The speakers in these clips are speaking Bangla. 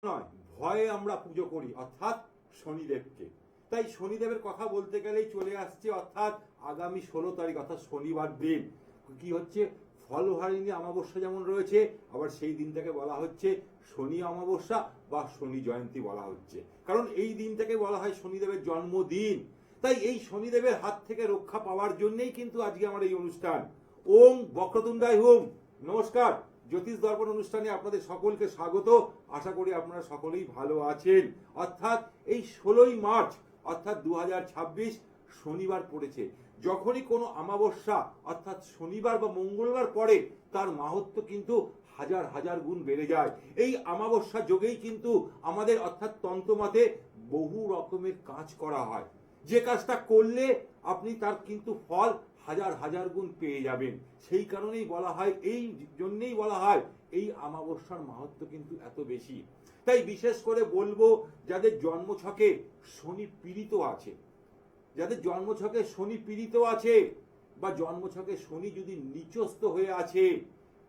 নয়, ভয়ে আমরা পুজো করি, অর্থাৎ শনিদেবকে। তাই শনিদেবের কথা বলতে গেলেই চলে আসছে অর্থাৎ আগামী 16 তারিখ অর্থাৎ শনিবার দিন কি হচ্ছে, ফলহারিণী অমাবস্যা যেমন রয়েছে, আবার সেই দিনটাকে বলা হচ্ছে শনি অমাবস্যা বা শনি জয়ন্তী বলা হচ্ছে, কারণ এই দিনটাকে বলা হয় শনিদেবের জন্মদিন। তাই এই শনিদেবের হাত থেকে রক্ষা পাওয়ার জন্যই কিন্তু আজকে আমার এই অনুষ্ঠান। ওম বক্রতুণ্ডায় হুম। নমস্কার, জ্যোতিষ দর্পণ অনুষ্ঠানে আপনাদের সকলকে স্বাগত। আশা করি আপনারা সকলেই ভালো আছেন। অর্থাৎ এই 16ই মার্চ অর্থাৎ 2026 শনিবার পড়েছে। যখনই কোনো অমাবস্যা অর্থাৎ শনিবার বা মঙ্গলবার পড়ে তার মাহাত্ম্য কিন্তু হাজার হাজার গুণ বেড়ে যায়। এই অমাবস্যা যোগেই কিন্তু আমাদের অর্থাৎ তন্ত্রমতে বহু রকমের কাজ করা হয়, যে কাজটা করলে আপনি তার কিন্তু ফল হাজার হাজার গুণ পেয়ে যাবেন। সেই কারণেই বলা হয়, এই জন্যই বলা হয় এই অমাবস্যার মাহাত্ম্য কিন্তু এত বেশি। তাই বিশেষ করে বলবো, যাদের জন্মছকে শনি পীড়িত আছে, যাদের জন্মছকে শনি পীড়িত আছে বা জন্মছকে শনি যদি নিচস্থ হয়ে আছে,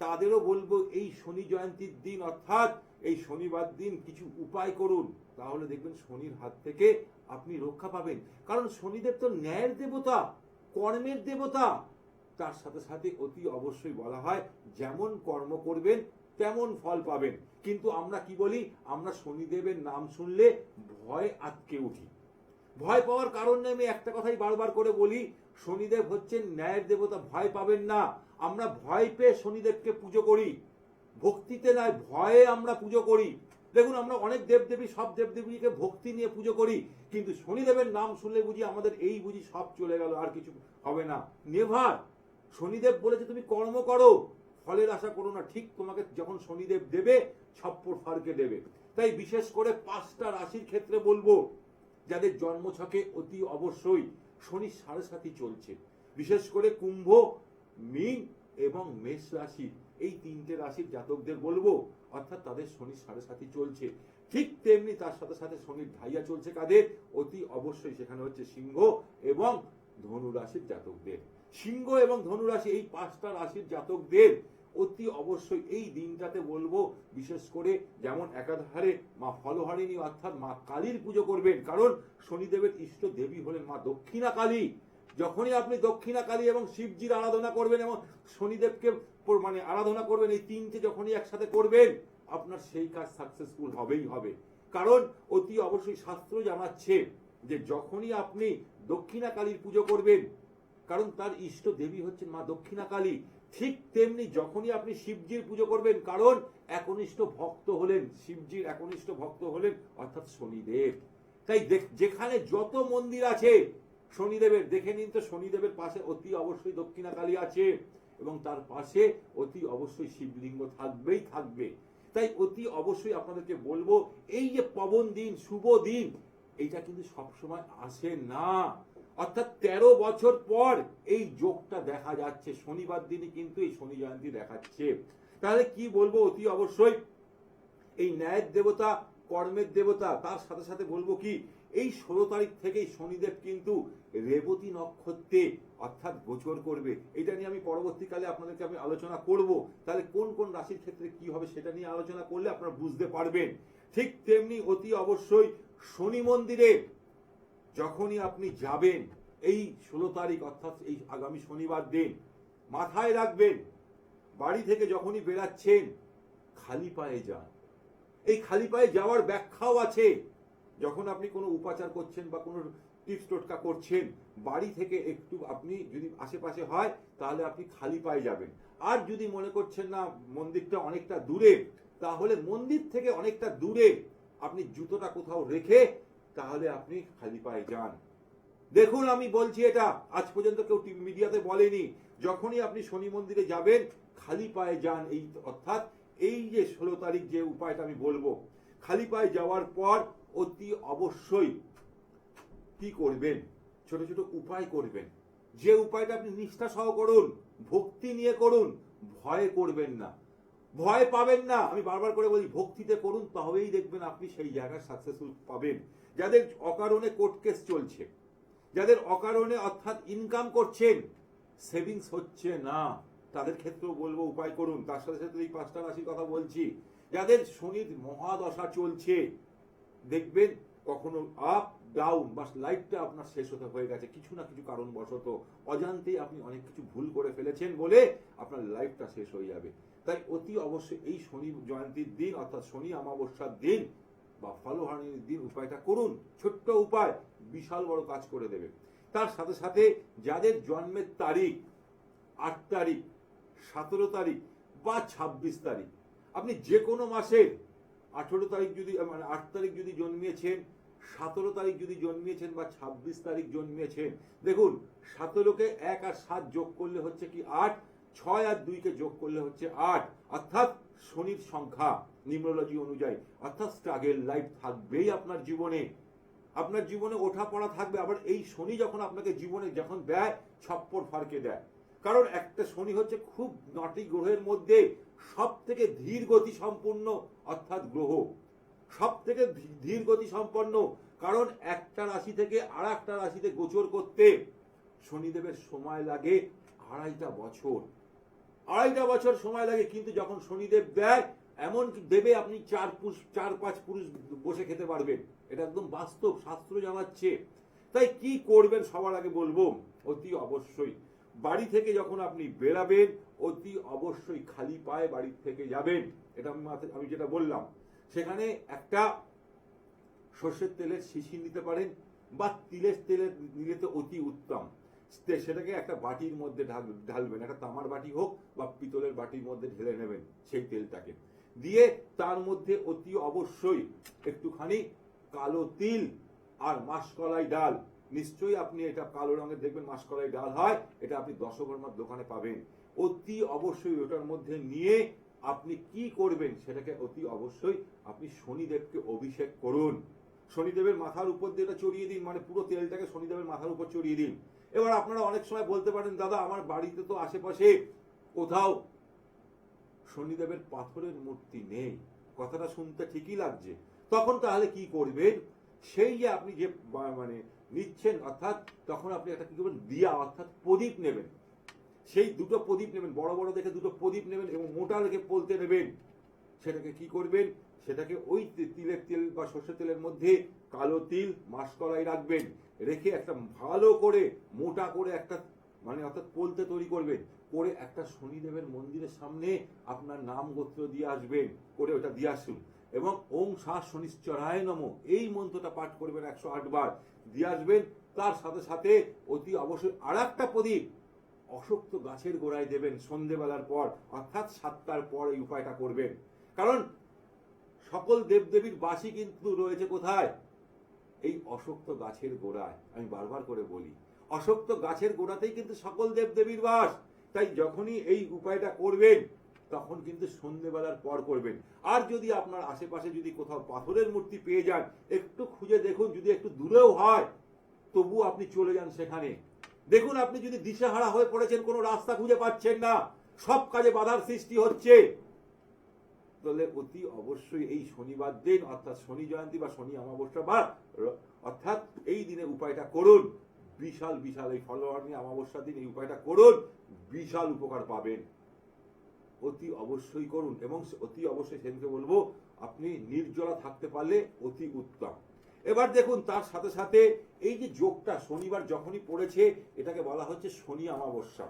তাদেরও বলবো এই শনি জয়ন্তীর দিন অর্থাৎ এই শনিবার দিন কিছু উপায় করুন, তাহলে দেখবেন শনির হাত থেকে আপনি রক্ষা পাবেন। কারণ শনিদেব তো ন্যায়ের দেবতা, কর্মের দেবতা। তার সাথে সাথে অতি অবশ্যই বলা হয় যেমন কর্ম করবেন তেমন ফল পাবেন। কিন্তু আমরা কি বলি, আমরা শনিদেবের নাম শুনলে ভয় আটকে উঠি। ভয় পাওয়ার কারণ নেই, আমি একটা কথাই বারবার করে বলি, শনিদেব হচ্ছেন ন্যায়ের দেবতা, ভয় পাবেন না। আমরা ভয় পেয়ে শনিদেবকে পুজো করি, ভক্তিতে নয় ভয়ে আমরা পুজো করি। দেখুন, আমরা অনেক দেবদেবী, সব দেবদেবীকে ভক্তি নিয়ে পুজো করি, কিন্তু শনিদেবের নাম শুনলে বুঝি আমাদের এই বুঝি সব চলে গেল, আর কিছু হবে না। নেভার। শনিদেব বলেছে তুমি কর্ম করো, ফলের আশা করো না। ঠিক তোমাকে যখন শনিদেব দেবে, ছপ্পর ফারকে দেবে। তাই বিশেষ করে 5টা রাশির ক্ষেত্রে বলবো, যাদের জন্মছকে অতি অবশ্যই শনির সাড়ে সাথী চলছে, বিশেষ করে কুম্ভ, মীন এবং মেষ রাশি, এই 3টে রাশির জাতকদের বলবো অর্থাৎ তাদের শনির সাড়ে সাথী চলছে। ঠিক তেমনি তার সাথে সাথে শনির ঢাইয়া চলছে কাদের, অতি অবশ্যই সেখানে হচ্ছে সিংহ এবং ধনু রাশির জাতকদের। সিংহ এবং ধনু রাশি, এই 5টা রাশির জাতকদের অতি অবশ্যই এই দিনটাতে বলবো, বিশেষ করে যেমন একাধারে মা ফলহারিণী অর্থাৎ মা কালীর পুজো করবেন, কারণ শনিদেবের ইষ্ট দেবী হলেন মা দক্ষিণা কালী। যখনই আপনি দক্ষিণা কালী এবং শিবজির আরাধনা করবেন এবং শনিদেবকে মানে আরাধনা করবেন, এই 3টে যখনই একসাথে করবেন, আপনার সেই কাজ সাকসেসফুল হবেই হবে। কারণ অতি অবশ্যই শাস্ত্র জানাচ্ছে যে যখনই আপনি দক্ষিণা কালীর পুজো করবেন, কারণ তার ইষ্ট দেবী হচ্ছেন মা দক্ষিণা কালী, ঠিক তেমনি যখনই আপনি শিবজির পুজো করবেন, কারণ একনিষ্ঠ ভক্ত হলেন শিবজির, একনিষ্ঠ ভক্ত হলেন অর্থাৎ শনিদেব। তাই যেখানে যত মন্দির আছে শনিদেবের, দেখে নিন তো শনিদেবের পাশে অতি অবশ্যই দক্ষিণা কালী আছে এবং তার পাশে অতি অবশ্যই শিবলিঙ্গ থাকবেই থাকবে। তাই অতি অবশ্যই আপনাদেরকে বলবো, এই যে পবন দিন, শুভ দিন, এইটা কিন্তু সবসময় আসে না। অর্থাৎ 13 বছর পর এই যোগটা দেখা যাচ্ছে, শনিবার দিনই কিন্তু এই শনি জয়ন্তী দেখাচ্ছে। তাহলে কি বলবো, অতি অবশ্যই এই ন্যায়ের দেবতা, কর্মের দেবতা, তার সাথে সাথে বলবো কি, এই 16 তারিখ থেকেই শনিদেব কিন্তু রেবতী নক্ষত্রে অর্থাৎ গোচর করবে। এটা নিয়ে আমি পরবর্তীকালে আপনাদেরকে আমি আলোচনা করব। তাহলে কোন কোন রাশির ক্ষেত্রে কি হবে সেটা নিয়ে আলোচনা করলে আপনারা বুঝতে পারবেন। ঠিক তেমনি অতি অবশ্যই শনি মন্দিরে যখনই আপনি যাবেন এই 16 তারিখ অর্থাৎ এই আগামী শনিবার দিন, মাথায় রাখবেন বাড়ি থেকে যখনই বেরাচ্ছেন খালি পায়ে যান। এই খালি পায়ে যাওয়ার ব্যাখ্যাও আছে। যখন আপনি কোনো উপাচার করছেন বা কোনো টিপস টোটকা করছেন, বাড়ি থেকে একটু আপনি যদি আশেপাশে হয় তাহলে আপনি খালি পায়ে যাবেন। আর যদি মনে করছেন না মন্দিরটা অনেকটা দূরে, তাহলে মন্দির থেকে অনেকটা দূরে আপনি জুতোটা কোথাও রেখে তাহলে আপনি খালি পায়ে যান। দেখুন, আমি বলছি, এটা আজ পর্যন্ত কেউ মিডিয়াতে বলেনি। যখনই আপনি শনি মন্দিরে যাবেন খালি পায়ে যান। এই অর্থাৎ এই যে 16 তারিখ যে উপায়টা আমি বলবো, খালি পায়ে যাওয়ার পর অতি অবশ্যই কি করবেন, ছোট ছোট উপায় করবেন। যে উপায়টা আপনি নিষ্ঠা সহ করুন, ভক্তি নিয়ে করুন, ভয় করবেন না, ভয় পাবেন না। আমি বারবার করে বলি, ভক্তিতে করুন, তবেই দেখবেন আপনি সেই জায়গায় সাকসেসফুল পাবেন। যাদের অকারণে কোর্ট কেস চলছে, যাদের অকারণে অর্থাৎ ইনকাম করছেন, সেভিংস হচ্ছে না, তাদের ক্ষেত্রেও বলবো উপায় করুন। তার সাথে সাথে এই 5টা রাশির কথা বলছি, যাদের শনির মহাদশা চলছে, দেখবেন কখনো আপ ডাউন বা লাইফটা আপনার শেষ হতে হয়ে গেছে কিছু না কিছু কারণবশত, অজান্তেই আপনি অনেক কিছু ভুল করে ফেলেছেন বলে আপনার লাইফটা শেষ হয়ে যাবে। তাই অতি অবশ্যই এই শনি জয়ন্তীর দিন অর্থাৎ শনি অমাবস্যার দিন বা ফলহারিণীর দিন উপায়টা করুন। ছোট্ট উপায় বিশাল বড় কাজ করে দেবে। তার সাথে সাথে যাদের জন্মের তারিখ 8 তারিখ, 17 তারিখ বা 26 তারিখ, আপনি যে কোনো মাসের 18 তারিখ যদি মানে 8 তারিখ যদি জন্মিয়েছেন, 17 তারিখ যদি জন্মিয়েছেন বা 26 তারিখ জন্মিয়েছেন, দেখুন 17কে 1 আর 7 যোগ করলে হচ্ছে কি 8, 6 আর 2কে যোগ করলে হচ্ছে 8, অর্থাৎ শনির সংখ্যা নিউমেরোলজি অনুযায়ী, অর্থাৎ স্ট্রাগল লাইফ থাকবেই আপনার জীবনে। আপনার জীবনে ওঠা পড়া থাকবে। আবার এই শনি যখন আপনাকে জীবনে যখন দেয়, ছপ্পর ফারকে দেয়। কারণ একটা শনি হচ্ছে খুব 9টি গ্রহের মধ্যে সব থেকে ধীর গতি সম্পন্ন অর্থাৎ গ্রহ, সব থেকে ধীর গতি সম্পন্ন। কারণ একটা রাশি থেকে আর একটা রাশিতে গোচর করতে শনিদেবের সময় লাগে 2.5 বছর। 2.5 বছর সময় লাগে, কিন্তু যখন শনিদেব দেয় এমন দেবে আপনি 4-5 পুরুষ বসে খেতে পারবেন। এটা একদম বাস্তব, শাস্ত্র জানাচ্ছে। তাই কি করবেন সবার আগে বলবো, অতি অবশ্যই বাড়ি থেকে যখন আপনি বেরাবেন অতি অবশ্যই খালি পায়ে বাড়ি থেকে যাবেন। এটা আমি যেটা বললাম, সেখানে একটা সর্ষের তেলের শিশি নিতে পারেন বা তিলের তেলের নিলে তো অতি উত্তম। সেটাকে একটা বাটির মধ্যে ঢালবেন, একটা তামার বাটি হোক বা পিতলের বাটির মধ্যে ঢেলে নেবেন সেই তেলটাকে, দিয়ে তার মধ্যে অতি অবশ্যই একটুখানি কালো তিল আর মাসকলাই ডাল, নিশ্চয়ই আপনি এটা কালো রঙের দেখবেন মাসকলাই ডাল হয়, এটা আপনি দশকর্মার দোকানে পাবেন। অতি অবশ্যই ওটার মধ্যে নিয়ে আপনি কি করবেন, সেটাকে অতি অবশ্যই আপনি শনিদেবকে অভিষেক করুন। শনিদেবের মাথার উপর দিয়ে এটা চড়িয়ে দিন, মানে পুরো তেলটাকে শনিদেবের মাথার উপর চড়িয়ে দিন। এবার আপনারা অনেক সময় বলতে পারেন, দাদা আমার বাড়িতে তো আশেপাশে কোথাও শনিদেবের পাথরের মূর্তি নেই। কথাটা শুনতে ঠিকই লাগছে। তখন তাহলে কি করবেন, সেই যে আপনি যে মানে নিচ্ছেন, অর্থাৎ তখন আপনি একটা কি করবেন, দিয়া অর্থাৎ প্রদীপ নেবেন। সেই দুটো প্রদীপ নেবেন, বড় বড় দেখে দুটো প্রদীপ নেবেন এবং মোটা দেখে পলতে নেবেন। সেটাকে কি করবেন, সেটাকে ওই তিলের তেল বা সর্ষের তেলের মধ্যে কালো তিল মাসকলাই রাখবেন, রেখে একটা ভালো করে মোটা করে একটা মানে অর্থাৎ পলতে তৈরি করবেন, করে একটা শনিদেবের মন্দিরের সামনে আপনার নাম গোত্র দিয়ে আসবেন, করে ওটা দিয়ে আসুন এবং ওং সা শনিশ্চরায় নমঃ এই মন্ত্রটা পাঠ করবেন 108 বার, দিয়ে আসবেন। তার সাথে সাথে অতি অবশ্যই আর একটা প্রদীপ অশক্ত গাছের গোড়ায় দেবেন সন্ধেবেলার পর, অর্থাৎ 7টার পর এই উপায়টা করবেন। কারণ সকল দেবদেবীর বাসী কিন্তু রয়েছে কোথায়, এই অশক্ত গাছের গোড়ায়। আমি বারবার করে বলি, অশক্ত গাছের গোড়াতেই কিন্তু সকল দেবদেবীর বাস। তাই যখনই এই উপায়টা করবেন তখন কিন্তু সন্ধেবেলার পর করবেন। আর যদি আপনার আশেপাশে যদি কোথাও পাথরের মূর্তি পেয়ে যান, একটু খুঁজে দেখুন, যদি একটু দূরেও হয় তবু আপনি চলে যান সেখানে। দেখুন আপনি যদি দিশেহারা হয়ে পড়েছেন, কোনো রাস্তা খুঁজে পাচ্ছেন না, সব কাজে বাধার সৃষ্টি হচ্ছে, তাহলে অতি অবশ্যই এই শনিবার দিন অর্থাৎ শনি জয়ন্তী বা শনি অমাবস্যা বা অর্থাৎ এই দিনে উপায়টা করুন। বিশাল বিশাল এই ফলহারিণী অমাবস্যার দিন এই উপায়টা করুন, বিশাল উপকার পাবেন। অতি অবশ্যই করুন এবং অতি অবশ্যই সেদিনকে বলবো আপনি নির্জলা থাকতে পারলে অতি উত্তম। এবার দেখুন তার সাথে সাথে এই যে যোগটা শনিবার যখনই পড়েছে, এটাকে বলা হচ্ছে শনি অমাবস্যা।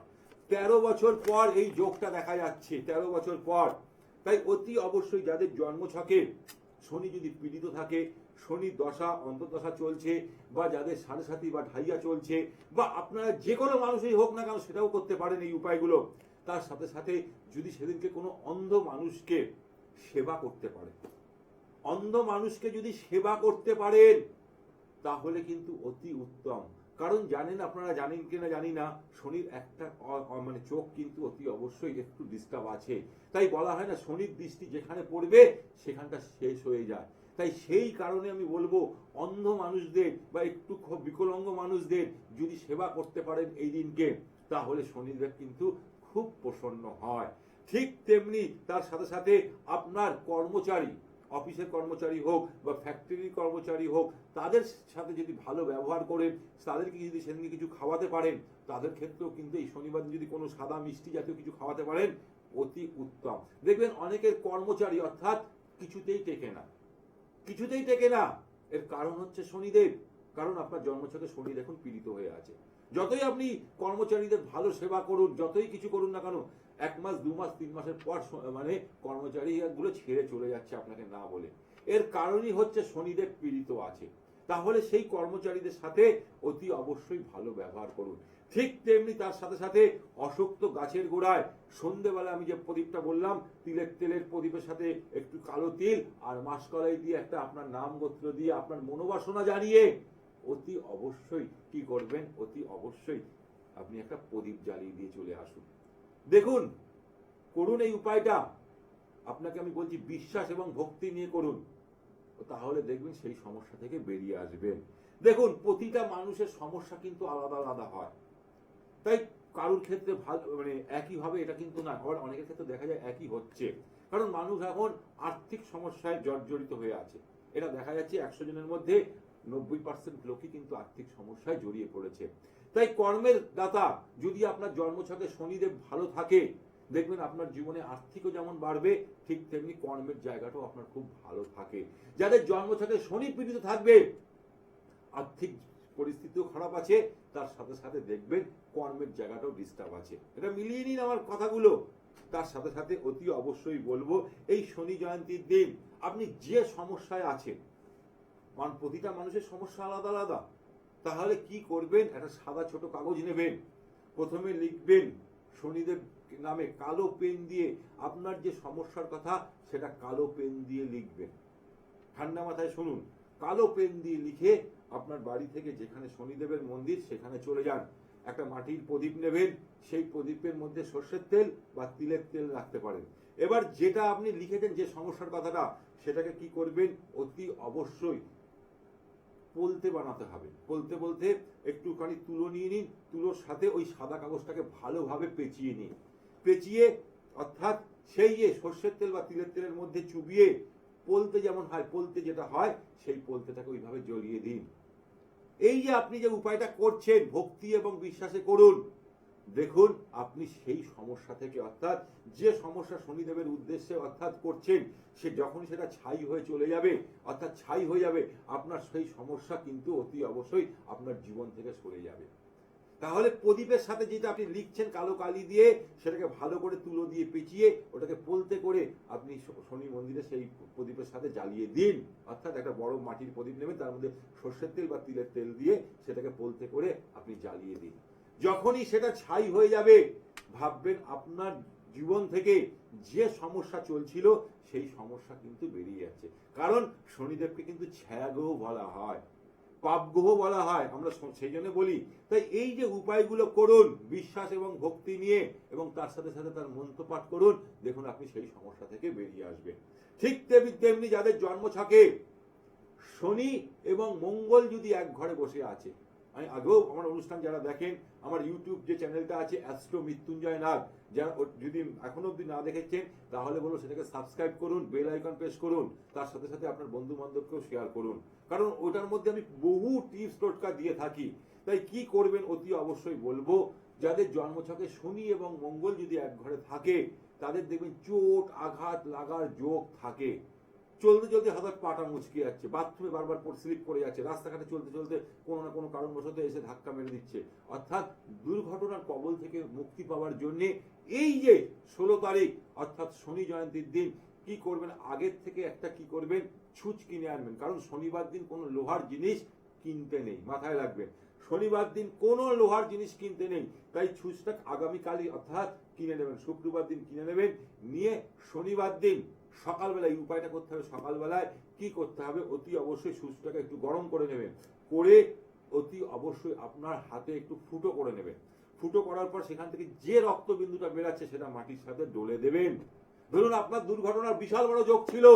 13 বছর পর এই যোগটা দেখা যাচ্ছে, 13 বছর পর। তাই অতি অবশ্যই যাদের জন্মছকে শনি যদি পীড়িত থাকে, শনি দশা অন্তর্দশা চলছে, বা যাদের সাড়ে সাথী বা ঢাইয়া চলছে, বা আপনারা যে কোনো মানুষই হোক না কেন সেটাও করতে পারেন এই উপায়গুলো। তার সাথে সাথে যদি সেদিনকে কোনো অন্ধ মানুষকে সেবা করতে পারে, অন্ধ মানুষকে যদি সেবা করতে পারেন তাহলে কিন্তু অতি উত্তম। কারণ জানেন, আপনারা জানেন কিনা জানি না, শনির একটা মানে চোখ কিন্তু অতি অবশ্যই একটু ডিস্টার্ব আছে। তাই বলা হয় না শনির দৃষ্টি যেখানে পড়বে সেখানটা শেষ হয়ে যায়। তাই সেই কারণে আমি বলবো অন্ধ মানুষদের বা একটু বিকলাঙ্গ মানুষদের যদি সেবা করতে পারেন এই দিনকে, তাহলে শনিদেব কিন্তু খুব প্রসন্ন হয়। ঠিক তেমনি তার সাথে সাথে আপনার কর্মচারী, অফিসের কর্মচারী হোক বা ফ্যাক্টরির কর্মচারী হোক, তাদের সাথে যদি ভালো ব্যবহার করেন, তাদেরকে যদি সেদিন কিছু খাওয়াতে পারেন, তাদের ক্ষেত্রেও কিন্তু এই শনিবার যদি কোনো সাদা মিষ্টি জাতীয় কিছু খাওয়াতে পারেন অতি উত্তম। দেখবেন অনেকের কর্মচারী অর্থাৎ কিছুতেই টেকে না। এর কারণ হচ্ছে শনিদেব। কারণ আপনার জন্মছকে শনি দেখুন পীড়িত হয়ে আছে। যতই আপনি কর্মচারীদের ভালো সেবা করুন, যতই কিছু করুন না কেন, 1 মাস 2 মাস 3 মাসের পর মানে কর্মচারী গুলো ছেড়ে চলে যাচ্ছে আপনাকে না বলে। এর কারণই হচ্ছে শনিদেব পীড়িত আছে। তাহলে সেই কর্মচারীদের সাথে অতি অবশ্যই ভালো ব্যবহার করুন। ঠিক তেমনি তার সাথে সাথে অশক্ত গাছের গোড়ায় সন্ধ্যেবেলা আমি যে প্রদীপটা বললাম, তিলের তেলের প্রদীপের সাথে একটু কালো তিল আর মাসকলাই দিয়ে একটা আপনার নাম গোত্র দিয়ে আপনার মনোবাসনা জানিয়ে অতি অবশ্যই কি করবেন, অতি অবশ্যই আপনি একটা প্রদীপ জ্বালিয়ে দিয়ে চলে আসুন। দেখুন, করুন এই উপায়টা। আপনাকে আমি বলছি বিশ্বাস এবং ভক্তি নিয়ে করুন, তাহলে দেখবেন সেই সমস্যা থেকে বেরিয়ে আসবেন। দেখুন, প্রতিটা মানুষের সমস্যা কিন্তু আলাদা আলাদা হয়। তাই কারোর ক্ষেত্রে ভালো মানে একই হবে এটা কিন্তু না, আবার অনেকের ক্ষেত্রে দেখা যায় একই হচ্ছে। কারণ মানুষ এখন আর্থিক সমস্যায় জর্জরিত হয়ে আছে। এটা দেখা যাচ্ছে 100 জনের মধ্যে 90% লোকই কিন্তু আর্থিক সমস্যায় জড়িয়ে পড়েছে। তাই কর্মের দাতা যদি আপনার জন্মছকে শনিদেব ভালো থাকে, দেখবেন আপনার জীবনে আর্থিকও যেমন বাড়বে, ঠিক তেমনি কর্মের জায়গাটাও আপনার খুব ভালো থাকে। যাদের জন্মছকে শনি পীড়িত থাকবে, আর্থিক পরিস্থিতিও খারাপ আছে, তার সাথে সাথে দেখবেন কর্মের জায়গাটাও ডিস্টার্ব আছে। এটা মিলিয়ে নিন আমার কথাগুলো। তার সাথে সাথে অতি অবশ্যই বলবো, এই শনি জয়ন্তীর দিন আপনি যে সমস্যায় আছেন, কারণ প্রতিটা মানুষের সমস্যা আলাদা আলাদা, তাহলে কি করবেন, একটা সাদা ছোট কাগজ নেবেন, প্রথমে লিখবেন শনিদেব নামে কালো পেন দিয়ে আপনার যে সমস্যার কথা সেটা কালো পেন দিয়ে লিখবেন। ঠান্ডা মাথায় শুনুন, কালো পেন দিয়ে লিখে আপনার বাড়ি থেকে যেখানে শনিদেবের মন্দির সেখানে চলে যান। একটা মাটির প্রদীপ নেবেন, সেই প্রদীপের মধ্যে সর্ষের তেল বা তিলের তেল রাখতে পারেন। এবার যেটা আপনি লিখেছেন যে সমস্যার কথাটা, সেটাকে কি করবেন, অতি অবশ্যই পলতে বানাতে হবে। পলতে বলতে একটুখানি তুলো নিয়ে নিন, তুলোর সাথে ওই সাদা কাগজটাকে ভালোভাবে পেঁচিয়ে নিন। পেঁচিয়ে অর্থাৎ সেই যে সর্ষের তেল বা তিলের তেলের মধ্যে চুবিয়ে পলতে যেমন হয়, পলতে যেটা হয়, সেই পলতেটাকে ওইভাবে জ্বলিয়ে দিন। এই যে আপনি যে উপায়টা করছেন, ভক্তি এবং বিশ্বাসে করুন, দেখুন আপনি সেই সমস্যা থেকে অর্থাৎ যে সমস্যা শনিদেবের উদ্দেশ্যে অর্থাৎ করছেন, সে যখন সেটা ছাই হয়ে চলে যাবে অর্থাৎ ছাই হয়ে যাবে, আপনার সেই সমস্যা কিন্তু অতি অবশ্যই আপনার জীবন থেকে সরে যাবে। তাহলে প্রদীপের সাথে যেটা আপনি লিখছেন কালো কালি দিয়ে, সেটাকে ভালো করে তুলো দিয়ে পেঁচিয়ে ওটাকে পলতে করে আপনি শনি মন্দিরে সেই প্রদীপের সাথে জ্বালিয়ে দিন। অর্থাৎ একটা বড় মাটির প্রদীপ নেবেন, তার মধ্যে সর্ষের তেল বা তিলের তেল দিয়ে সেটাকে পলতে করে আপনি জ্বালিয়ে দিন। যখনই সেটা ছাই হয়ে যাবে, ভাববেন আপনার জীবন থেকে যে সমস্যা চলছিল সেই সমস্যা কিন্তু বেরিয়ে যাচ্ছে। কারণ শনিদেবকে কিন্তু ছায়াগ্রহ বলা হয়, পাপগ্রহ বলা হয়, আমরা সেই জন্য বলি। তাই এই যে উপায়গুলো করুন বিশ্বাস এবং ভক্তি নিয়ে, এবং তার সাথে সাথে তার মন্ত্র পাঠ করুন, দেখুন আপনি সেই সমস্যা থেকে বেরিয়ে আসবেন। ঠিক তেমনি যাদের জন্মছকে শনি এবং মঙ্গল যদি এক ঘরে বসে আছে, আমি আগেও আমার অনুষ্ঠান যারা দেখেন, আমার ইউটিউব যে চ্যানেলটা আছে অ্যাস্ট্রো মৃত্যুঞ্জয় নাগ, যারা যদি এখনো অব্দি না দেখেছেন তাহলে বলো সেটাকে সাবস্ক্রাইব করুন, বেল আইকন প্রেস করুন, তার সাথে সাথে আপনার বন্ধু বান্ধবকেও শেয়ার করুন। কারণ ওটার মধ্যে আমি বহু টিপস টোটকা দিয়ে থাকি। তাই কি করবেন অতি অবশ্যই বলবো, যাদের জন্মছকে শনি এবং মঙ্গল যদি এক ঘরে থাকে, তাদের দেখবেন চোট আঘাত লাগার যোগ থাকে। চলতে চলতে হঠাৎ পাটা মুচকে যাচ্ছে, বাথরুমে বারবার স্লিপ করে যাচ্ছে, রাস্তাঘাটে চলতে চলতে কোনো না কোনো কারণবশত এসে ধাক্কা মেরে দিচ্ছে। অর্থাৎ দুর্ঘটনার কবল থেকে মুক্তি পাওয়ার জন্য এই যে 16 তারিখ অর্থাৎ শনি জয়ন্তীর দিন কি করবেন, আগের থেকে একটা কি করবেন, ছুঁচ কিনে আনবেন। কারণ শনিবার দিন কোনো লোহার জিনিস কিনতে নেই, মাথায় রাখবেন। শনিবার দিন কোনো লোহার জিনিস কিনতে নেই, তাই ছুঁচটা আগামীকালই অর্থাৎ কিনে নেবেন, শুক্রবার দিন কিনে নেবেন। নিয়ে শনিবার দিন সকালবেলায় এই উপায়টা করতে হবে। সকালবেলায় কি করতে হবে, অতি অবশ্যই সুচটাকে একটু গরম করে নেবেন, করে অতি অবশ্যই আপনার হাতে একটু ফুটো করে নেবেন। ফুটো করার পর সেখান থেকে যে রক্তবিন্দুটা বেরাচ্ছে সেটা মাটির সাথে ডলে দেবেন। ধরুন আপনার দুর্ঘটনার বিশাল বড় যোগ ছিল,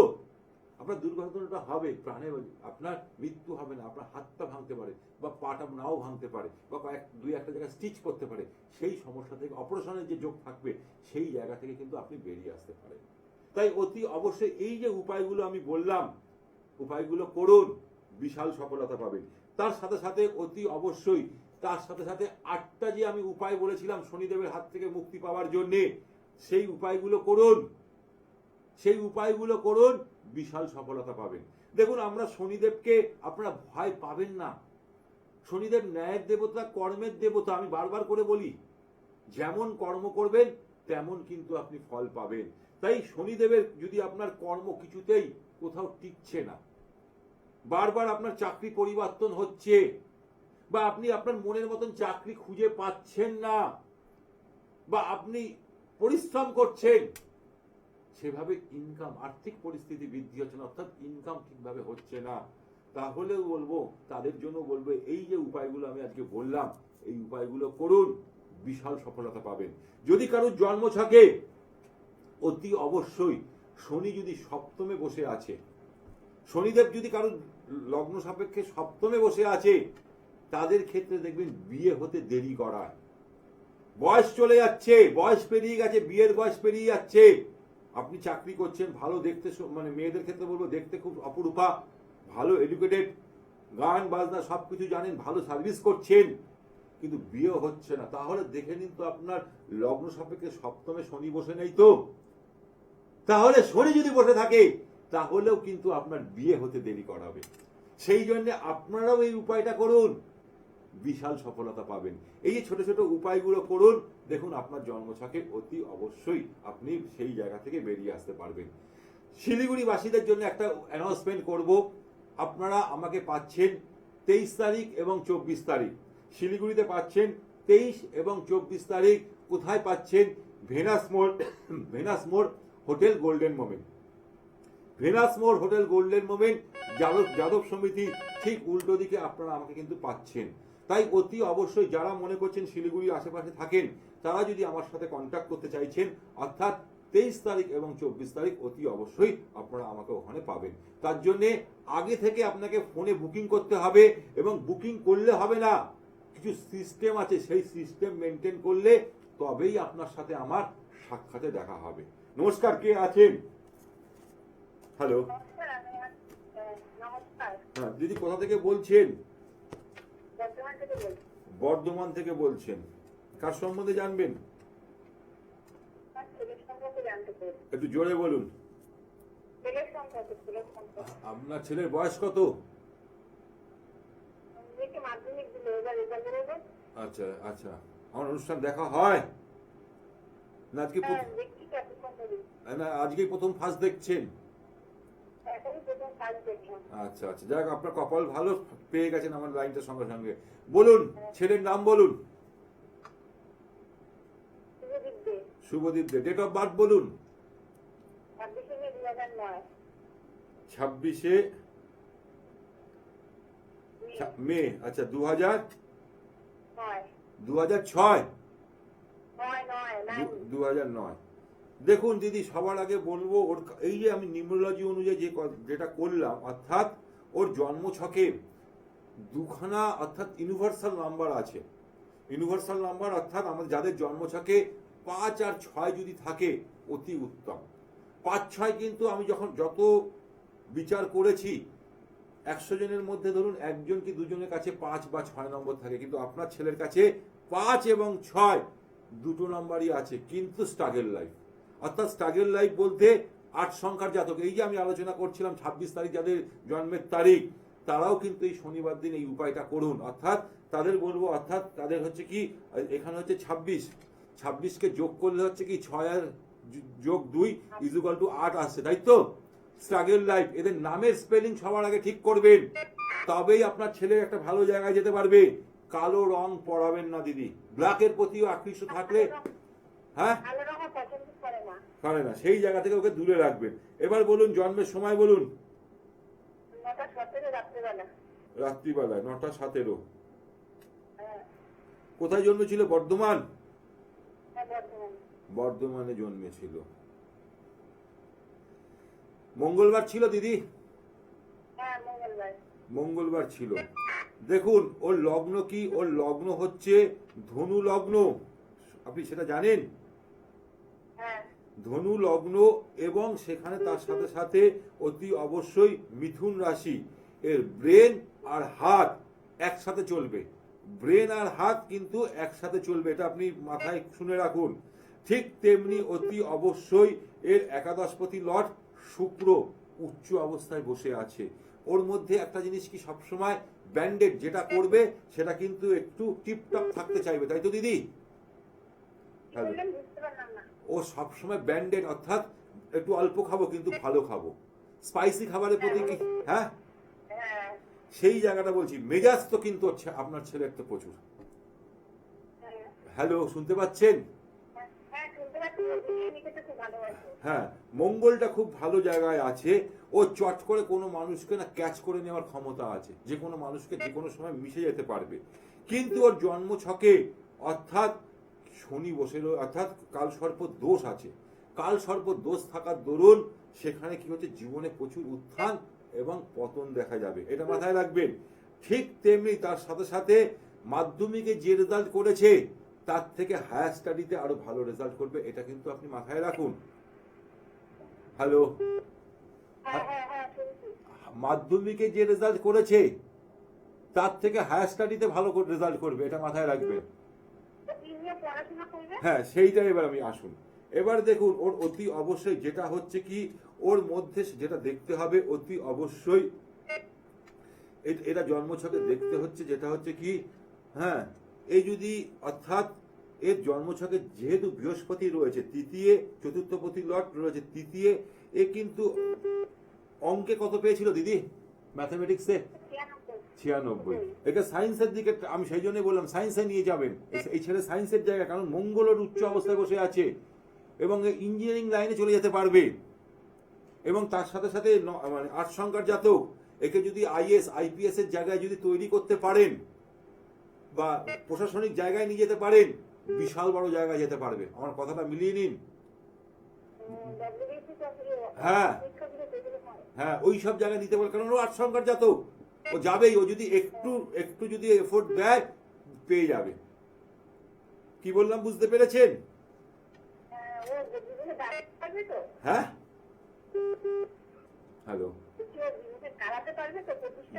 আপনার দুর্ঘটনাটা হবে, প্রাণে আপনার মৃত্যু হবে না, আপনার হাতটা ভাঙতে পারে বা পাটা নাও ভাঙতে পারে বা দুই একটা জায়গায় স্টিচ করতে পারে, সেই সমস্যা থেকে অপারেশনের যে যোগ থাকবে সেই জায়গা থেকে কিন্তু আপনি বেরিয়ে আসতে পারেন। তাই অতি অবশ্যই এই যে উপায়গুলো আমি বললাম, উপায়গুলো করুন, বিশাল সফলতা পাবেন। তার সাথে সাথে অতি অবশ্যই তার সাথে সাথে 8টা যে আমি উপায় বলেছিলাম শনিদেবের হাত থেকে মুক্তি পাওয়ার জন্যে, সেই উপায়গুলো করুন, সেই উপায়গুলো করুন, বিশাল সফলতা পাবেন। দেখুন, আমরা শনিদেবকে আপনারা ভয় পাবেন না। শনিদেব ন্যায়ের দেবতা, কর্মের দেবতা। আমি বারবার করে বলি, যেমন কর্ম করবেন তেমন কিন্তু আপনি ফল পাবেন। তাই শনিদেবের যদি আপনার কর্ম কিছুতেই কোথাও টিকছে না, বারবার আপনার চাকরি পরিবর্তন হচ্ছে, বা আপনি আপনার মনের মতন চাকরি খুঁজে পাচ্ছেন না, বা আপনি পরিশ্রম করছেন, সেভাবে ইনকাম, আর্থিক পরিস্থিতি বৃদ্ধি হচ্ছে না, অর্থাৎ ইনকাম ঠিকভাবে হচ্ছে না, তাহলেও বলবো, তাদের জন্য বলবো, এই যে উপায়গুলো আমি আজকে বললাম, এই উপায়গুলো করুন, বিশাল সফলতা পাবেন। যদি কারোর জন্মছকে অতি অবশ্যই শনি যদি সপ্তমে বসে আছে, শনিদেব যদি কারোর লগ্ন সাপেক্ষে সপ্তমে বসে আছে, তাদের ক্ষেত্রে দেখবেন বিয়ে হতে দেরি করায়, বয়স চলে যাচ্ছে, বয়স পেরিয়ে গেছে, বিয়ের বয়স পেরিয়ে যাচ্ছে। আপনি চাকরি করছেন, ভালো দেখতে, মানে মেয়েদের ক্ষেত্রে বলবো, দেখতে খুব অপরূপা, ভালো এডুকেটেড, গান বাজনা সবকিছু জানেন, ভালো সার্ভিস করছেন, কিন্তু বিয়ে হচ্ছে না, তাহলে দেখে নিন তো আপনার লগ্ন সাপেক্ষে সপ্তমে শনি বসে নেই তো। তাহলে শনি যদি বসে থাকে, তাহলেও কিন্তু আপনার বিয়ে হতে দেরি করাবে। সেই জন্য আপনারাও এই উপায়টা করুন, বিশাল সফলতা পাবেন। এই যে ছোট ছোট উপায়গুলো করুন, দেখুন আপনার জন্মছকে অতি অবশ্যই আপনি সেই জায়গা থেকে বেরিয়ে আসতে পারবেন। শিলিগুড়ি বাসীদের জন্য একটা অ্যানাউন্সমেন্ট করব, আপনারা আমাকে পাচ্ছেন 23 তারিখ এবং 24 তারিখ, শিলিগুড়িতে পাচ্ছেন 23 এবং 24 তারিখ। কোথায় পাচ্ছেন? ভেনাস মোড় হোটেল গোল্ডেন মোমেন্ট, ভেনাস মোড় হোটেল গোল্ডেন মোমেন্ট, যাদব সমিতি ঠিক উল্টো দিকে আপনারা আমাকে কিন্তু পাচ্ছেন। তাই অতি অবশ্যই যারা মনে করছেন শিলিগুড়ির আশেপাশে থাকেন, তারা যদি আমার সাথে কন্ট্যাক্ট করতে চাইছেন, অর্থাৎ 23 তারিখ এবং 24 তারিখ, অতি অবশ্যই আপনারা আমাকে ওখানে পাবেন। তার জন্যে আগে থেকে আপনাকে ফোনে বুকিং করতে হবে, এবং বুকিং করলে হবে না, কিছু সিস্টেম আছে, সেই সিস্টেম মেনটেন করলে তবেই আপনার সাথে আমার সাক্ষাতে দেখা হবে। নমস্কার, কে আছেন? হ্যালো, হ্যাঁ দিদি, কোথা থেকে বলছেন? বর্ধমান থেকে বলছেন। কার সম্বন্ধে জানবেন? একটু জোরে বলুন। আপনার ছেলের বয়স কত? আচ্ছা আচ্ছা, আমার অনুষ্ঠান দেখা হয় না? আজকেই প্রথম ফার্স্ট দেখছেন? আচ্ছা আচ্ছা, যাক, আপনার কপাল ভালো, পেয়ে গেছেন আমার লাইনটার সঙ্গে সঙ্গে। বলুন, ছেলের নাম বলুন। শুভদীপ দে। ডেট অফ বার্থ বলুন। 26 মে। আচ্ছা, 2006। দেখুন দিদি, সবার আগে বলবো, ওর এই যে আমি নিউমেরোলজি অনুযায়ী যেটা করলাম, অর্থাৎ ওর জন্ম ছকে দুখানা, অর্থাৎ ইউনিভার্সাল নাম্বার আছে। ইউনিভার্সাল নাম্বার অর্থাৎ আমাদের যাদের জন্ম ছকে 5 আর 6 যদি থাকে, অতি উত্তম। 5, 6 কিন্তু আমি যত বিচার করেছি, 100 জনের মধ্যে ধরুন একজন কি দুজনের কাছে 5 বা 6 নম্বর থাকে, কিন্তু আপনার ছেলের কাছে 5 এবং 6 দুটো নাম্বারই আছে, কিন্তু স্ট্রাগল লাইফ। অর্থাৎ স্ট্রাগল লাইফ বলতে 8 সংখ্যার জাতক, এই যে আমি আলোচনা করছিলাম 26 তারিখ যাদের জন্মের তারিখ, তারাও কিন্তু এই শনিবার দিন এই উপায়টা করুন। অর্থাৎ তাদের বলবো, অর্থাৎ তাদের হচ্ছে কি, এখানে হচ্ছে 26কে যোগ করলে হচ্ছে কি 6 আর যোগ 2 ইকুয়াল টু 8 আসছে, তাই তো? স্ট্রাগল লাইফ, এদের নামের স্পেলিং সবার আগে ঠিক করবেন, তবেই আপনার ছেলে একটা ভালো জায়গায় যেতে পারবে। কালো রং পরাবেন না দিদি, ব্ল্যাকের প্রতিও আকৃষ্ট থাকলে, হ্যাঁ করে না, সেই জায়গা থেকে ওকে দূরে রাখবেন। এবার বলুন জন্মের সময় বলুন। রাত্রিবেলায় 9:17। কোথায় জন্মেছিল? বর্ধমান। বর্ধমানে জন্মেছিল। মঙ্গলবার ছিল দিদি? মঙ্গলবার ছিল। দেখুন ওর লগ্ন কি, ওর লগ্ন হচ্ছে ধনু লগ্ন, আপনি সেটা জানেন? ধনু লগ্ন, এবং সেখানে তার সাথে সাথে অতি অবশ্যই মিথুন রাশি। এর ব্রেন আর হাত একসাথে চলবে, ব্রেন আর হাত কিন্তু একসাথে চলবে, এটা আপনি মাথায় শুনে রাখুন। ঠিক তেমনি অতি অবশ্যই এর একাদশপতি লর্ড শুক্র উচ্চ অবস্থায় বসে আছে। ওর মধ্যে একটা জিনিস কি সবসময় ব্যান্ডেড যেটা করবে সেটা কিন্তু একটু টিপটপ থাকতে চাইবে, তাই তো দিদি? ও সবসময় ব্যান্ডেড, অর্থাৎ একটু অল্প খাবো কিন্তু ভালো খাবো, স্পাইসি খাবারের প্রতি কি, হ্যাঁ সেই জায়গাটা বলছি। মেজাজ তো কিন্তু আপনার ছেলের তো প্রচুর। হ্যালো, শুনতে পাচ্ছেন? হ্যাঁ, মঙ্গলটা খুব ভালো জায়গায় আছে। ও চট করে কোনো মানুষকে না ক্যাচ করে নেওয়ার ক্ষমতা আছে, যে কোনো মানুষকে যে কোনো সময় মিশে যেতে পারবে। কিন্তু ওর জন্ম ছকে অর্থাৎ শনি বসে, অর্থাৎ কালসর্প দোষ আছে। কালসর্প দোষ থাকার দরুন সেখানে কি হচ্ছে, জীবনে প্রচুর উত্থান এবং পতন দেখা যাবে, এটা মাথায় রাখবেন। ঠিক তেমনি তার সাথে সাথে মাধ্যমিকে যে রেজাল্ট করেছে তার থেকে হায়ার স্টাডিতে আরো ভালো রেজাল্ট করবে, এটা কিন্তু আপনি মাথায় রাখুন। হ্যালো, মাধ্যমিকে যে রেজাল্ট করেছে তার থেকে হায়ার স্টাডিতে ভালো রেজাল্ট করবে, এটা মাথায় রাখবেন। হ্যাঁ, সেইটাই এবার আমি আসুন। এবার দেখুন ওর অতি অবশ্যই যেটা হচ্ছে কি, ওর মধ্যে যেটা দেখতে হবে অতি অবশ্যই, এটা জন্মছকে দেখতে হচ্ছে যেটা হচ্ছে কি, হ্যাঁ এই যদি অর্থাৎ এর জন্মছকে যেহেতু বৃহস্পতি রয়েছে তৃতীয়, চতুর্থপতি লর্ড রয়েছে তৃতীয়, এ কিন্তু অঙ্কে কত পেয়েছিল দিদি ম্যাথামেটিক্সে? 96। এটা সায়েন্সের দিকে, আমি সেই জন্যই বললাম সায়েন্সে নিয়ে যাবেন, এই ছেলে সায়েন্সের জায়গা, কারণ মঙ্গলের উচ্চ অবস্থায় বসে আছে এবং ইঞ্জিনিয়ারিং লাইনে চলে যেতে পারবে। এবং তার সাথে সাথে মানে 8 সংখ্যার জাতক, একে যদি আইএস আইপিএস এর জায়গায় যদি তৈরি করতে পারেন বা প্রশাসনিক জায়গায় নিয়ে যেতে পারেন, বিশাল বড় জায়গায় যেতে পারবে। আমার কথাটা মিলিয়ে নিন। হ্যাঁ হ্যাঁ, ওই সব জায়গায় নিতে পারে, কারণ ও 8 সংখ্যার জাতক, ও যাবেই। ও যদি একটু যদি এফোর্ট দেয় পেয়ে যাবে। কি বললাম বুঝতে পেরেছেন? হ্যাঁ হ্যালো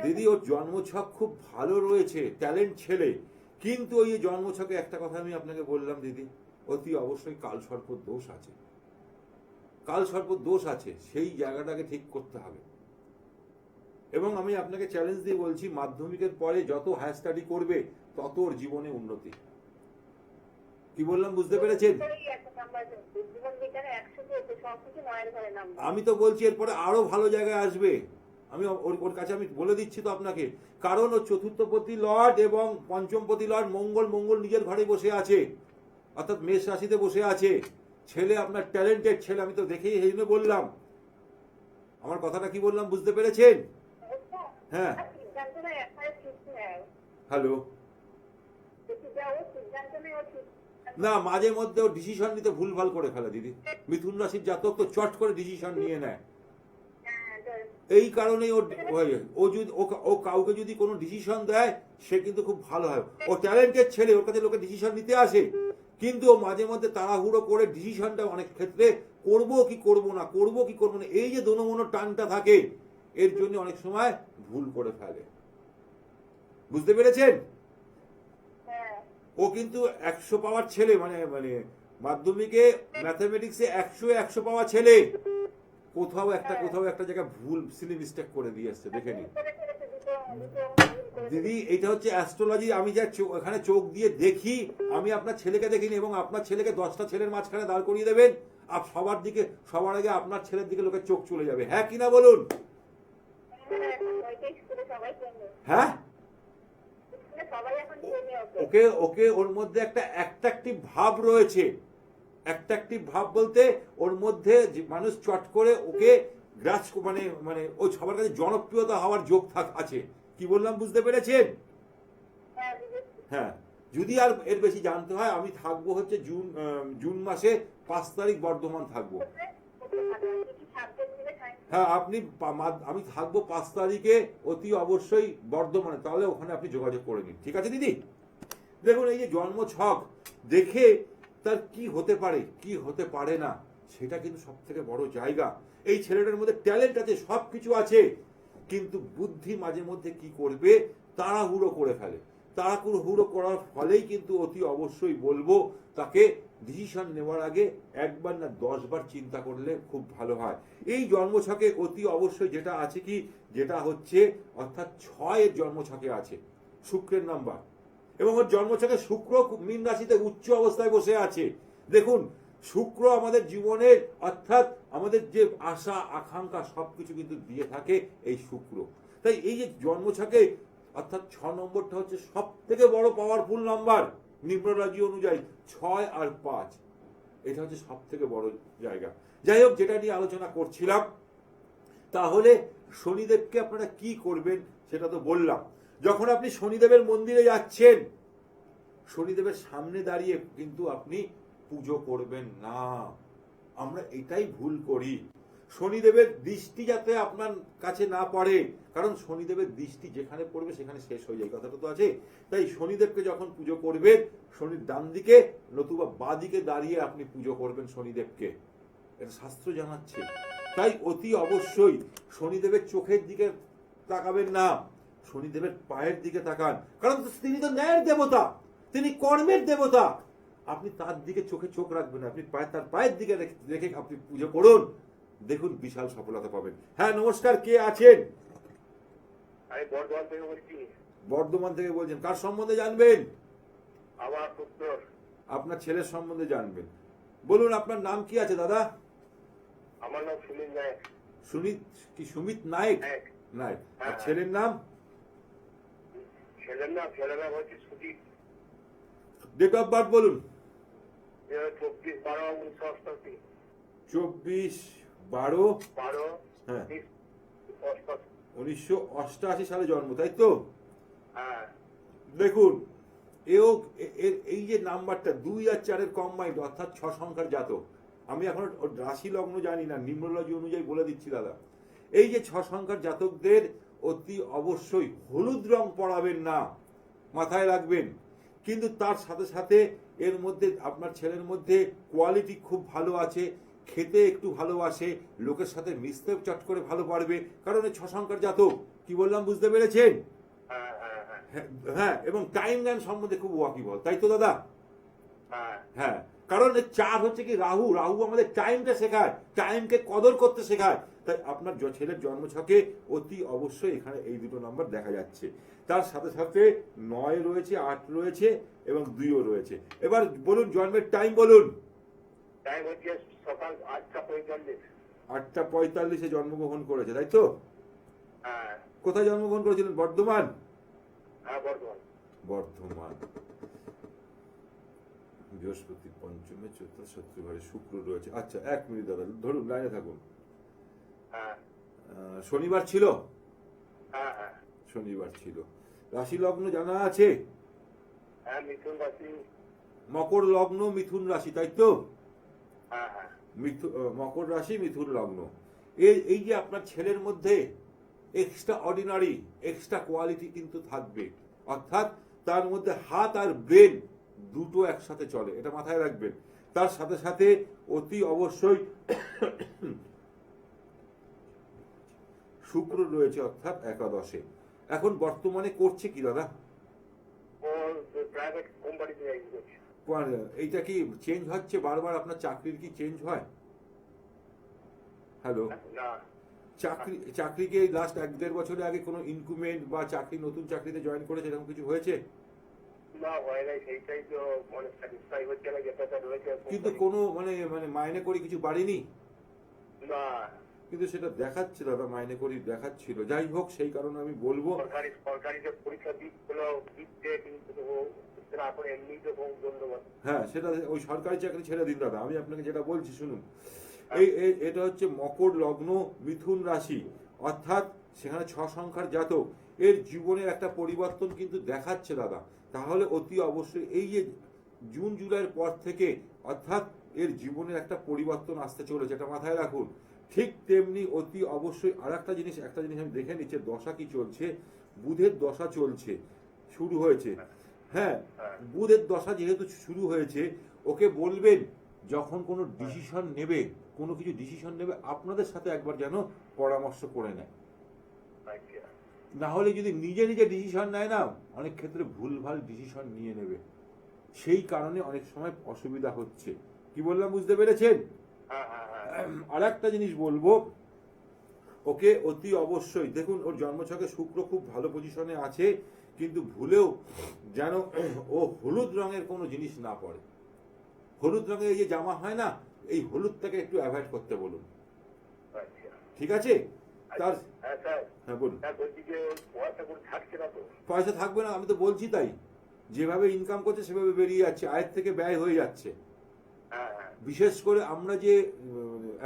দিদি, ওর জন্মছক খুব ভালো রয়েছে, ট্যালেন্ট ছেলে। কিন্তু ওই জন্মছকে একটা কথা আমি আপনাকে বললাম দিদি, অতি অবশ্যই কালসর্প দোষ আছে। কালসর্প দোষ আছে, সেই জায়গাটাকে ঠিক করতে হবে। এবং আমি আপনাকে চ্যালেঞ্জ দিয়ে বলছি, মাধ্যমিকের পরে যত হায়ার স্টাডি করবে তত ওর জীবনে উন্নতি। কি বললাম বুঝতে পেরেছেন? আমি তো বলছি এরপরে আরো ভালো জায়গায় আসবে। আমি ওর কাছে আমি বলে দিচ্ছি তো আপনাকে, কারণ ও চতুর্থপতি লর্ড এবং পঞ্চমপতি লর্ড মঙ্গল নিজের ঘরে বসে আছে, অর্থাৎ মেষ রাশিতে বসে আছে। ছেলে আপনার ট্যালেন্টেড ছেলে, আমি তো দেখেই এই জন্য বললাম। আমার কথাটা কি বললাম বুঝতে পেরেছেন? হ্যাঁ হ্যালো, না মাঝে মধ্যে ও ডিসিশন নিতে ভুলভাল করে ফেলে দিদি। মিথুন রাশির জাতক তো চট করে ডিসিশন নিয়ে নেয়, এই কারণেই ও যদি ও কাউকে যদি কোনো ডিসিশন দেয় সে কিন্তু খুব ভালো হয়। ও ট্যালেন্টেড ছেলে, ওর কাছে লোকে ডিসিশন নিতে আসে, কিন্তু ও মাঝে মধ্যে তাড়াহুড়ো করে ডিসিশনটা অনেক ক্ষেত্রে করবো কি করবো না, এই যে দোনো টানটা থাকে, এর জন্য অনেক সময় ভুল করে ফেলে। বুঝতে পেরেছেন? ও কিন্তু 100 পাওয়ার ছেলে, মানে মাধ্যমিকে ম্যাথামেটিক্সে 100 পাওয়া ছেলে। কোথাও একটা জায়গায় ভুল সিলি মিস্টেক করে দিয়ে আসছে, দেখে নিন দিদি। এটা হচ্ছে অ্যাস্ট্রোলজি। আমি যা এখানে চোখ দিয়ে দেখি, আমি আপনার ছেলেকে দেখিনি, এবং আপনার ছেলেকে 10টা ছেলের মাঝখানে দাঁড় করিয়ে দেবেন, আর সবার আগে আপনার ছেলের দিকে লোকের চোখ চলে যাবে। হ্যাঁ কিনা বলুন? হ্যাঁ, ওকে ওর মধ্যে একটা অ্যাট্রাকটিভ ভাব রয়েছে। অ্যাট্রাকটিভ ভাব বলতে ওর মধ্যে মানুষ চট করে ওকে গ্রাস, মানে ও সবার কাছে জনপ্রিয়তা হওয়ার যোগ আছে। কি বললাম বুঝতে পেরেছেন? হ্যাঁ, যদি আর এর বেশি জানতে হয়, আমি থাকবো হচ্ছে জুন মাসে 5 তারিখ বর্ধমান থাকবো। হ্যাঁ, আমি থাকবো 5 তারিখে অতি অবশ্যই বর্ধমানে, তাহলে ওখানে আপনি যোগাযোগ করে নিন। ঠিক আছে দিদি? দেখুন, এই যে জন্ম ছক দেখে তার কি হতে পারে কি হতে পারে না, সেটা কিন্তু সব থেকে বড় জায়গা। এই ছেলেটার মধ্যে ট্যালেন্ট আছে, সবকিছু আছে, কিন্তু বুদ্ধি মাঝে মধ্যে কি করবে, তাড়াহুড়ো করে ফেলে। তাড়াহুড়ো করার ফলেই কিন্তু অতি অবশ্যই বলবো তাকে ডিসিশন নেওয়ার আগে একবার না 10 বার চিন্তা করলে খুব ভালো হয়। এই জন্মছকে অতি অবশ্যই যেটা আছে কি, যেটা হচ্ছে অর্থাৎ 6 এর জন্মছকে আছে শুক্রের নাম্বার, এবং ওর জন্মছকে শুক্র মীন রাশিতে উচ্চ অবস্থায় বসে আছে। দেখুন, শুক্র আমাদের জীবনের অর্থাৎ আমাদের যে আশা আকাঙ্ক্ষা সবকিছু কিন্তু দিয়ে থাকে এই শুক্র। তাই এই যে জন্মছকে অর্থাৎ 6 নম্বরটা হচ্ছে সব থেকে বড় পাওয়ারফুল নাম্বার নিউমারোলজি অনুযায়ী। 6 আর 5 এটা হচ্ছে সব থেকে বড় জায়গা। যাই হোক, যেটা নিয়ে আলোচনা করছিলাম, তাহলে শনিদেবকে আপনারা কি করবেন সেটা তো বললাম। যখন আপনি শনিদেবের মন্দিরে যাচ্ছেন, শনিদেবের সামনে দাঁড়িয়ে কিন্তু আপনি পুজো করবেন না। আমরা এটাই ভুল করি। শনিদেবের দৃষ্টি যাতে আপনার কাছে না পড়ে, কারণ শনিদেবের দৃষ্টি যেখানে পড়বে সেখানে শেষ হয়ে যায়, কথাটা তো আছে। তাই শনিদেবকে যখন পুজো করবেন, শনির ডান দিকে নতুবা বাঁ দিকে দাঁড়িয়ে আপনি পুজো করবেন শনিদেবকে, এটা শাস্ত্র জানাচ্ছে। তাই অতি অবশ্যই শনিদেবের চোখের দিকে তাকাবেন না, শনিদেবের পায়ের দিকে তাকান, কারণ তিনি তো ন্যায়ের দেবতা, তিনি কর্মের দেবতা। আপনি তার দিকে চোখে চোখ রাখবেন, আপনি তার পায়ের দিকে রেখে আপনি পুজো করুন, দেখুন বিশাল সফলতা পাবেন। হ্যাঁ, নমস্কার, কে আছেন? আমি বর্ধমান থেকে বলছি। বর্ধমান থেকে বলছেন, কার সম্বন্ধে জানবেন? আমার পুত্র। আপনার ছেলের সম্বন্ধে জানবেন। বলুন, আপনার নাম কি আছে দাদা? আমার নাম সুনীল নায়ক। সুমিত নায়ক? নায়ক। আর ছেলের নাম? ছেলের নাম হচ্ছে সুদীপ। ডেট অফ বার্থ বলুন। 24/12/1988। 24/12 হ্যাঁ 1988 সালে জন্ম, তাই তো? হ্যাঁ। দেখুন, এই যে নাম্বারটা 2 আর 4 কম্বাইন্ড অর্থাৎ 6 সংখ্যার জাতক। আমি এখন রাশি লগ্ন জানি না, নিউমারোলজি অনুযায়ী বলে দিচ্ছি দাদা। এই যে 6 সংখ্যার জাতকদের অতি অবশ্যই হলুদ রং পরাবেন না, মাথায় রাখবেন। কিন্তু তার সাথে সাথে এর মধ্যে আপনার ছেলের মধ্যে কোয়ালিটি খুব ভালো আছে, খেতে একটু ভালোবাসে, লোকের সাথে মিশতে চট করে ভালো পারবে, কারণ এই 6 সংখ্যার জাতক। কি বললাম, বুঝতে পেরেছেন? হ্যাঁ, এবং টাইম জ্ঞান সম্বন্ধে খুব ওয়াকিবল, তাই তো দাদা? হ্যাঁ, কারণ 4 হচ্ছে কি রাহু আমাদের টাইমটা শেখায়, টাইমকে কদর করতে শেখায়। তাই আপনার ছেলের জন্মছকে অতি অবশ্যই এখানে এই দুটো নাম্বার দেখা যাচ্ছে। তার সাথে সাথে 9 রয়েছে, 8 রয়েছে এবং 2ও রয়েছে। এবার বলুন জন্মের টাইম বলুন। টাইম হচ্ছে সকাল 8:45। 8:45 জন্মগ্রহণ করেছে, তাই তো? হ্যাঁ। কোথায় জন্মগ্রহণ করেছিলেন? বর্ধমান? হ্যাঁ, বর্ধমান। বর্ধমান। বৃহস্পতি পঞ্চমে, চতুর্থ শত্রুঘরে শুক্র রয়েছে। আচ্ছা, 1 মিনিট দাদা, ধরুন, লাইনে থাকুন। শনিবার ছিল? হ্যাঁ হ্যাঁ, শনিবার ছিল। রাশি লগ্ন জানা আছে? হ্যাঁ, মিথুন রাশি। মকর লগ্ন, মিথুন রাশি, তাই তো? হ্যাঁ হ্যাঁ। মকর রাশি, মিথুন লগ্ন। এই যে আপনার ছেলের মধ্যে এক্সট্রা অর্ডিনারি, এক্সট্রা কোয়ালিটি কিন্তু থাকবে, অর্থাৎ তার মধ্যে হাত আর ব্রেন দুটো একসাথে চলে, এটা মাথায় রাখবেন। তার সাথে সাথে অতি অবশ্যই শুক্র রয়েছে অর্থাৎ একাদশে। এখন বর্তমানে করছে কি দাদা? প্রাইভেট কোম্পানিতে করছে। এইটা কি চেঞ্জ হচ্ছে বারবার? আপনার চাকরির কি চেঞ্জ হয়? হ্যালো, না। চাকরিকে লাস্ট 1-1.5 বছরে আগে কোনো ইনক্রিমেন্ট বা চাকরি, নতুন চাকরিতে জয়েন করেছে, এরকম কিছু হয়েছে? না, হয় নাই, সেইটাই তো মানে স্যাটিসফাই হচ্ছে না, যেটা রয়েছে। কিন্তু কোনো মানে মাইনে করে কিছু বাড়েনি? না। কিন্তু সেটা দেখাচ্ছে দাদা, মাইনে করি দেখাচ্ছিল। যাই হোক, সেই কারণে আমি বলবো সরকারি যে পরীক্ষা দিচ্ছে, কিন্তু এখন এমনি তো ধন্যবাদ। হ্যাঁ, সেটা ওই সরকারি চাকরি ছেড়ে দিন দাদা। আমি আপনাকে যেটা বলছি শুনুন, এটা হচ্ছে মকর লগ্ন, মিথুন রাশি, অর্থাৎ সেখানে 6 সংখ্যার জাতক। এর জীবনের একটা পরিবর্তন কিন্তু দেখাচ্ছে দাদা। তাহলে অতি অবশ্যই এই যে জুন জুলাইয়ের পর থেকে অর্থাৎ এর জীবনের একটা পরিবর্তন আসতে চলেছে, এটা মাথায় রাখুন। ঠিক তেমনি অতি অবশ্যই আর একটা জিনিস আমি দেখে নিচ্ছি, দশা কি চলছে। বুধের দশা চলছে, শুরু হয়েছে। হ্যাঁ, বুধের দশা যেহেতু শুরু হয়েছে, ওকে বলবেন যখন কোনো ডিসিশন নেবে, কোনো কিছু ডিসিশন নেবে, আপনাদের সাথে একবার যেন পরামর্শ করে নেয়। না হলে যদি নিজে নিজে ডিসিশন নেয় না, অনেক ক্ষেত্রে ভুলভাল ডিসিশন নিয়ে নেবে। সেই কারণে অনেক সময় অসুবিধা হচ্ছে। কি বললাম বুঝতে পেরেছেন? হ্যাঁ হ্যাঁ হ্যাঁ আর একটা জিনিস বলবো, ওকে অতি অবশ্যই দেখুন, ওর জন্মছকে শুক্র খুব ভালো পজিশনে আছে, কিন্তু ভুলেও যেন ও হলুদ রঙের কোনো জিনিস না পড়ে। হলুদ রঙের এই যে জামা হয় না, এই হলুদটাকে একটু অ্যাভয়েড করতে বলুন, আচ্ছা ঠিক আছে? তার হ্যাঁ স্যার হ্যাঁ বলুন। স্যার বলছি যে পয়সা করে থাকছে না তো। পয়সা থাকবে না, আমি তো বলছি তাই। যেভাবে ইনকাম করছে সেভাবে বেরিয়ে যাচ্ছে, আয়ের থেকে ব্যয় হয়ে যাচ্ছে। হ্যাঁ হ্যাঁ বিশেষ করে আমরা যে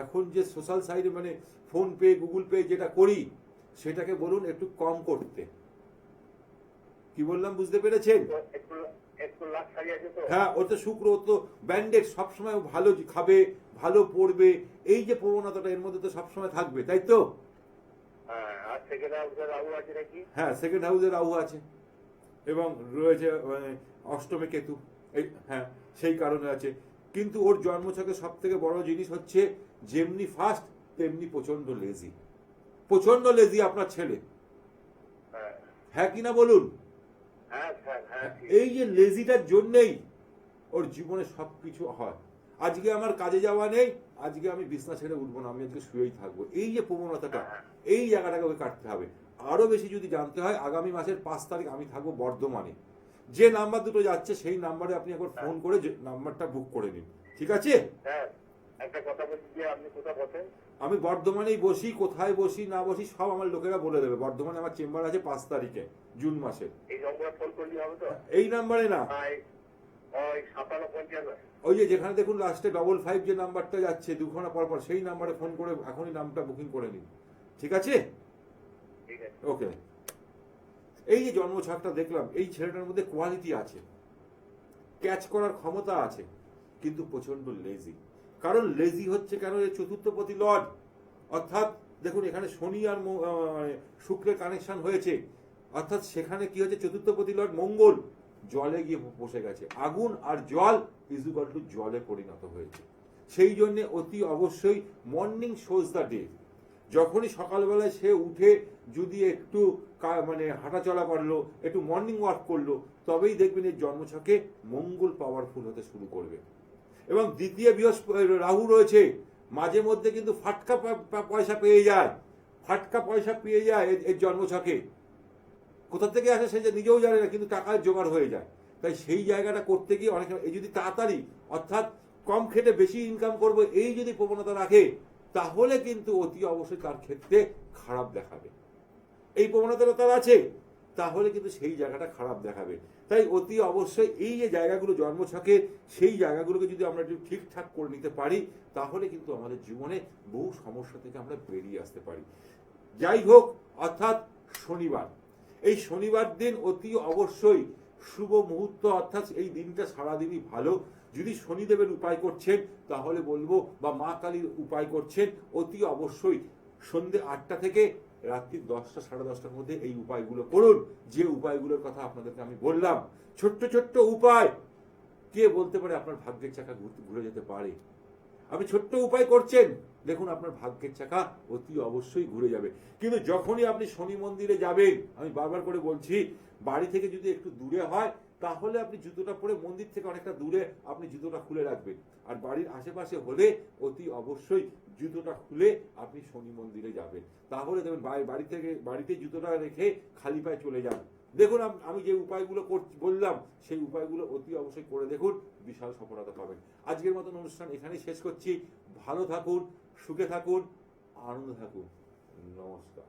এখন যে সোশ্যাল সাইটে মানে ফোন পে গুগল পে যেটা করি, সেটাকে বলুন একটু কম করতে। কি বললাম বুঝতে পেরেছেন? তো একটু একটু লাখ ছাড়িয়ে আছে তো। হ্যাঁ, ও তো শুক্র, ও তো ব্যান্ডেড, সবসময় ও ভালো খাবে, ভালো পড়বে, এই যে প্রবণতাটা এর মধ্যে তো সবসময় থাকবে, তাই তো? হ্যাঁ আর সেকেন্ড হাউসে রাহু আছে নাকি? হ্যাঁ, সেকেন্ড হাউসে রাহু আছে এবং রয়েছে অষ্টমে কেতু, এই হ্যাঁ সেই কারণে আছে। কিন্তু ওর জন্মছকে সব থেকে বড় জিনিস হচ্ছে, যেমনি ফাস্ট তেমনি প্রচন্ড লেজি। প্রচন্ড লেজি আপনার ছেলে, হ্যাঁ হ্যাঁ কিনা বলুন? হ্যাঁ স্যার হ্যাঁ ঠিক। এই যে লেজিটার জন্যেই ওর জীবনে সবকিছু হয়। আজকে আমার কাজে যাওয়া নেই, আজকে আমি বিছনা ছেড়ে উঠবো না, আমি আজকে শুয়েই থাকবো, এই যে প্রবণতাটা, এই জায়গাটাকে ওকে কাটতে হবে। আরো বেশি যদি জানতে হয়, আগামী মাসের 5 তারিখ আমি থাকবো বর্ধমানে। যে নাম্বার দুটো যাচ্ছে সেই নাম্বারে আপনি একবার ফোন করে নাম্বারটা বুক করে নিন, ঠিক আছে? স্যার একটা কথা বলছি যে আপনি কোথায় বসেন? আমি বর্ধমানেই বসি, কোথায় বসি না বসি সব আমার লোকেরা বলে দেবে। বর্ধমানে আমার চেম্বার আছে 5 তারিখে জুন মাসে। এই নম্বরে ফোন করলে হবে তো? এই নাম্বারে না, ওই 57 ওই যে যেখানে দেখুন লাস্টে 55 যে নাম্বারটা যাচ্ছে দুখানা পর পর, সেই নাম্বারে ফোন করে এখনই নামটা বুকিং করে নিন, ঠিক আছে? ঠিক আছে। ওকে। এই যে জন্মছকটা দেখলাম, এই ছেলেটার মধ্যে কোয়ালিটি আছে, ক্যাচ করার ক্ষমতা আছে, কিন্তু প্রচন্ড লেজি। কারণ লেজি হচ্ছে কেন, এর চতুর্থপতি লর্ড, অর্থাৎ দেখুন এখানে শনি আর শুক্রের কানেকশন হয়েছে, অর্থাৎ সেখানে কি হচ্ছে, চতুর্থপতি লর্ড মঙ্গল জলে গিয়ে বসে গেছে। আগুন আর জল ইজুকাল টু জলে পরিণত হয়েছে। সেই জন্য অতি অবশ্যই মর্নিং শোজ দ্য ডে। যখনই সকালবেলায় সে উঠে যদি একটু মানে হাঁটাচলা করলো, একটু মর্নিং ওয়াক করলো, তবেই দেখবেন এই জন্মছকে মঙ্গল পাওয়ারফুল হতে শুরু করবে। এবং দ্বিতীয় বৃহস্পতি রাহু রয়েছে, মাঝে মধ্যে কিন্তু ফাটকা পয়সা পেয়ে যায়, ফাটকা পয়সা পেয়ে যায় এর জন্মছকে। কোথা থেকে আসে সে যে নিজেও জানে না, কিন্তু টাকার জোগাড় হয়ে যায়। তাই সেই জায়গাটা করতে গিয়ে অনেক, এই যদি তাড়াতাড়ি অর্থাৎ কম খেটে বেশি ইনকাম করবো, এই যদি প্রবণতা রাখে, তাহলে কিন্তু অতি অবশ্যই তার ক্ষেত্রে খারাপ দেখাবে। এই প্রবণতাটা তার আছে, তাহলে কিন্তু সেই জায়গাটা খারাপ দেখাবে। তাই অতি অবশ্যই এই যে জায়গাগুলো জন্মছকে, সেই জায়গাগুলোকে যদি আমরা একটু ঠিকঠাক করে নিতে পারি, তাহলে কিন্তু আমাদের জীবনে বহু সমস্যা থেকে আমরা বেরিয়ে আসতে পারি। যাই হোক, অর্থাৎ শনিবার, এই শনিবার দিন অতি অবশ্যই শুভ মুহূর্ত, অর্থাৎ এই দিনটা সারাদিনই ভালো। যদি শনিদেবের উপায় করছেন তাহলে বলবো, বা মা কালীর উপায় করছেন, অতি অবশ্যই সন্ধ্যে 8টা থেকে রাত্রি 10টা সাড়ে 10টার মধ্যে এই উপায়গুলো করুন, যে উপায়গুলোর কথা আপনাদেরকে আমি বললাম। ছোট্ট ছোট্ট উপায়, কে বলতে পারে আপনার ভাগ্যের চাকা ঘুরে যেতে পারে। আপনি ছোট্ট উপায় করছেন, দেখুন আপনার ভাগ্যের চাকা অতি অবশ্যই ঘুরে যাবে। কিন্তু যখনই আপনি শনি মন্দিরে যাবেন, আমি বারবার করে বলছি, বাড়ি থেকে যদি একটু দূরে হয়, তাহলে আপনি জুতোটা পরে মন্দির থেকে অনেকটা দূরে আপনি জুতোটা খুলে রাখবেন। আর বাড়ির আশেপাশে হলে অতি অবশ্যই জুতোটা খুলে আপনি শনি মন্দিরে যাবেন। তাহলে দেখবেন বাড়িতে জুতোটা রেখে খালি পায়ে চলে যান। দেখুন আমি যে উপায়গুলো বললাম, সেই উপায়গুলো অতি অবশ্যই করে দেখুন, বিশাল সফলতা পাবেন। আজকের মতন অনুষ্ঠান এখানেই শেষ করছি। ভালো থাকুন, সুখে থাকুন, আনন্দ থাকুন। নমস্কার।